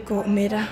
gå med dig.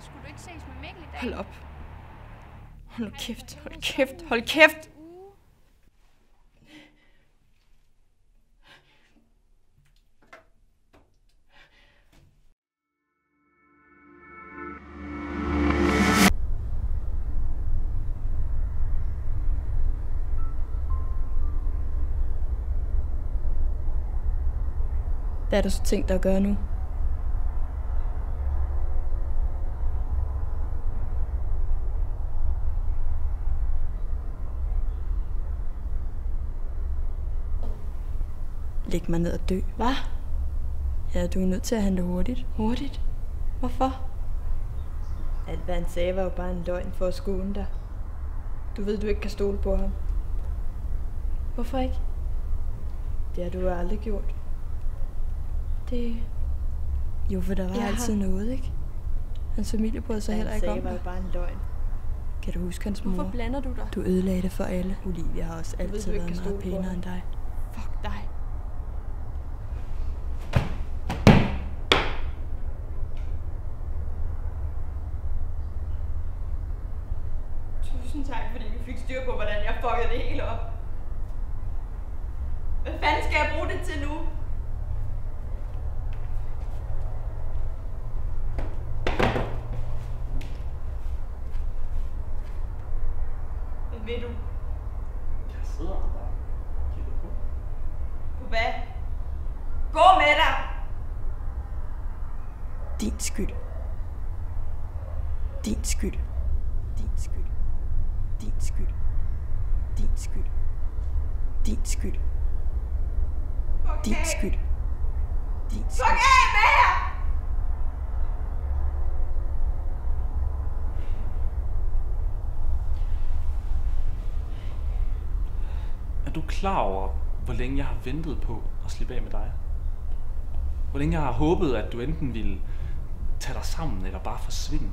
Skulle du ikke ses med Mikkel i dag? Hold op. Hold nu kæft, hold kæft, hold kæft! Hvad er der så tænkt dig at gøre nu? Læg mig ned og dø. Hvad? Ja, du er nødt til at handle hurtigt. Hurtigt? Hvorfor? Alt hvad han sagde var jo bare en løgn for at skåne dig. Du ved, du ikke kan stole på ham. Hvorfor ikke? Det har du jo aldrig gjort. Det... Jo, for der var altid noget, ikke? Hans familie brød sig heller ikke om. Han sagde var jo bare en løgn. Kan du huske hans mor? Hvorfor blander du dig? Du ødelagde det for alle. Olivia har også altid været meget pænere end dig. Fuck dig. Tusind tak, fordi vi fik styr på, hvordan jeg fuckede det hele op. Hvad fanden skal jeg bruge det til nu? Hvad vil du? Jeg sidder og bare kigger på. På hvad? Gå med dig! Din skyld. Din skyld. Din skyld. Din skyld. Din skyld. Din skyld. Din skyld. Din skyld. Fuck af med jer! Er du klar over, hvor længe jeg har ventet på at slippe af med dig? Hvor længe jeg har håbet, at du enten ville tage dig sammen eller bare forsvinde?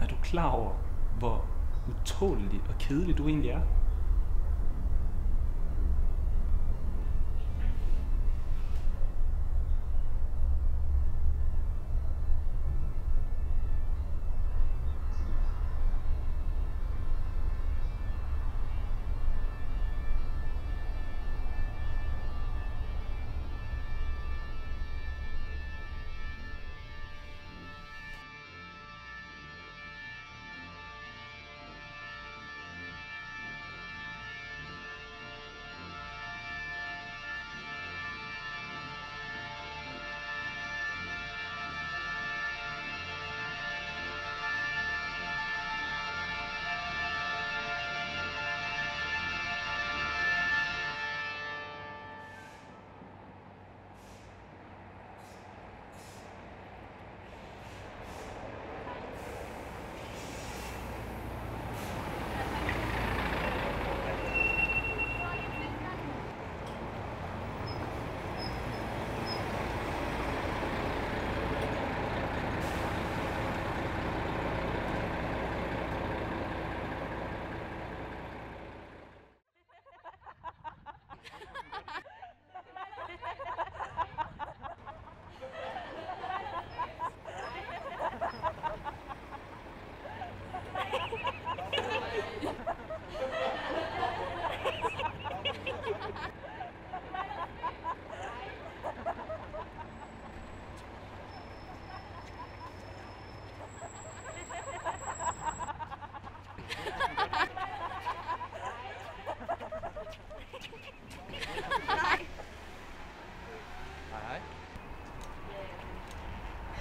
Er du klar over, hvor utålelig og kedelig du egentlig er?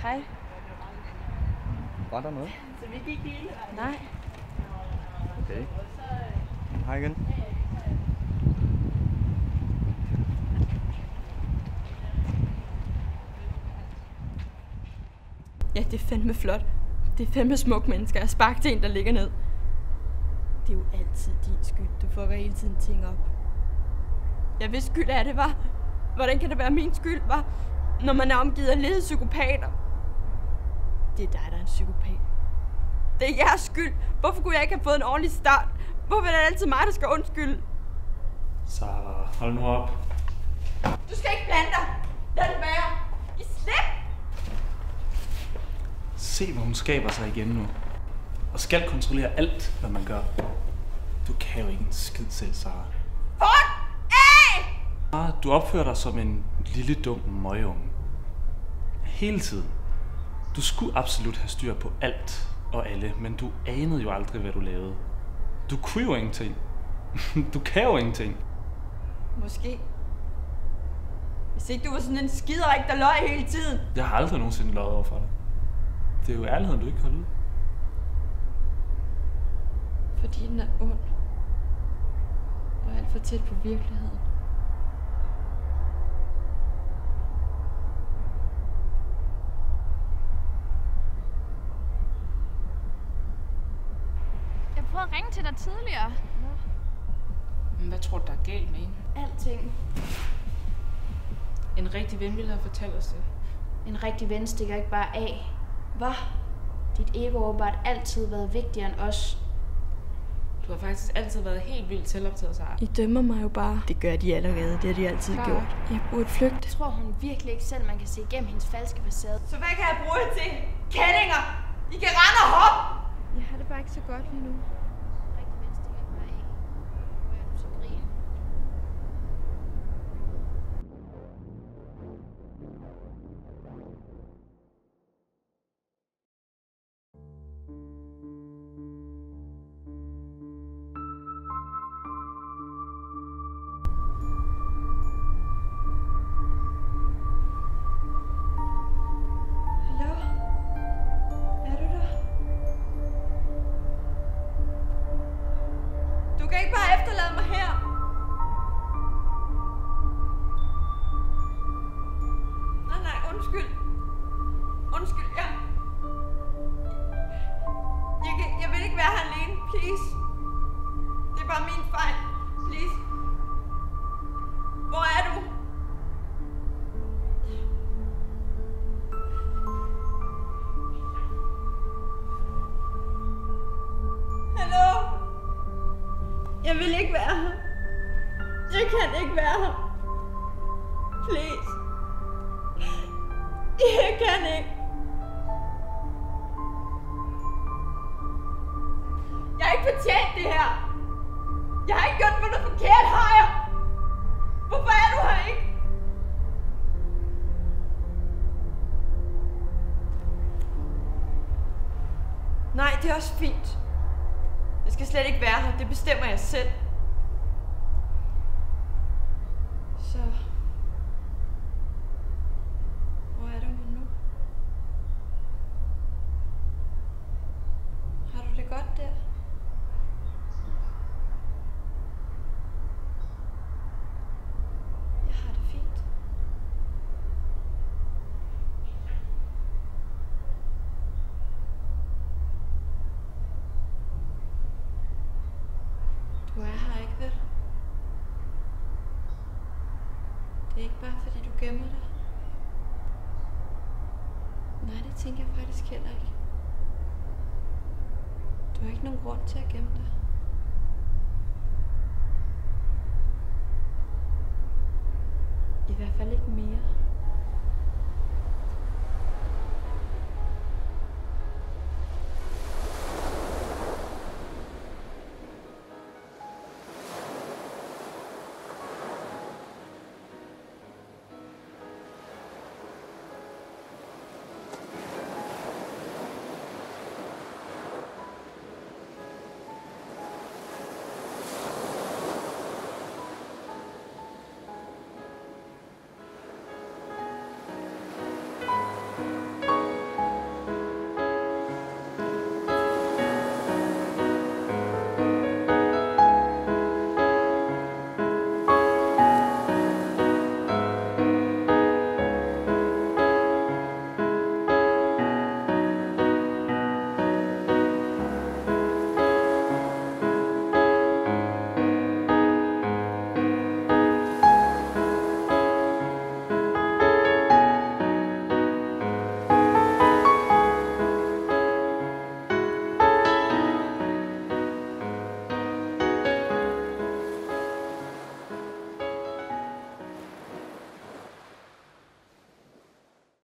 Hej. Var der noget? Så vi gik hele vejen. Nej. Okay. Hej igen. Ja, det er fandme flot. Det er fandme smuk mennesker. Jeg sparker til en, der ligger ned. Det er jo altid din skyld. Du fucker hele tiden ting op. Ja, hvis skyld er det, var. Hvordan kan det være min skyld, var? Når man er omgivet af lede psykopater. Det er dig, der er en psykopat. Det er jeres skyld. Hvorfor kunne jeg ikke have fået en ordentlig start? Hvorfor er det altid mig, der skal undskylde? Sara, hold nu op. Du skal ikke blande dig. Lad det være. I slip! Se, hvor hun skaber sig igen nu. Og skal kontrollere alt, hvad man gør. Du kan jo ikke en skid selv, Sara. Fuck af! Sara, du opfører dig som en lille dum møgeunge. Hele tiden. Du skulle absolut have styr på alt og alle, men du anede jo aldrig, hvad du lavede. Du kunne jo ingenting. Du kan jo ingenting. Måske. Hvis ikke du var sådan en skiderik, der løg hele tiden. Jeg har aldrig nogensinde løjet over for dig. Det er jo ærligheden, du ikke holder ud. Fordi den er ond. Og alt for tæt på virkeligheden. Jeg prøvede at ringe til dig tidligere. Men hvad tror du, der er galt med hende? Alting. En rigtig ven ville have fortalt os det. En rigtig ven stikker ikke bare af. Hvad? Dit ego har åbenbart altid været vigtigere end os. Du har faktisk altid været helt vildt selvoptaget, Sara. I dømmer mig jo bare. Det gør de allerede. Det har de altid gjort. Jeg burde flygte. Jeg tror hun virkelig ikke selv, man kan se igennem hendes falske facade. Så hvad kan jeg bruge det til? Kællinger! I kan rende og hoppe! Jeg har det bare ikke så godt lige nu. En rigtig ven stikker ikke bare af. Hvor er du så grin? Hallo? Er du der? Du kan ikke bare efterlade mig her. Nej, undskyld. Undskyld, jeg vil ikke være her alene, please. Det er bare min fejl, please. Hvor er du? Hallo? Jeg vil ikke være her. Jeg kan ikke være her. Please. Jeg kan ikke. Jeg har ikke fortjent det her. Jeg har ikke gjort noget forkert, har jeg? Hvorfor er du her ikke? Nej, det er også fint. Jeg skal slet ikke være her. Det bestemmer jeg selv. Så... Hvor er du nu? Har du det godt der? Jeg har det fint. Du er her ikke, vel? Det er ikke bare fordi du gemmer dig. Nej, det tænker jeg faktisk heller ikke. Du har ikke nogen grund til at gemme dig. I hvert fald ikke mere.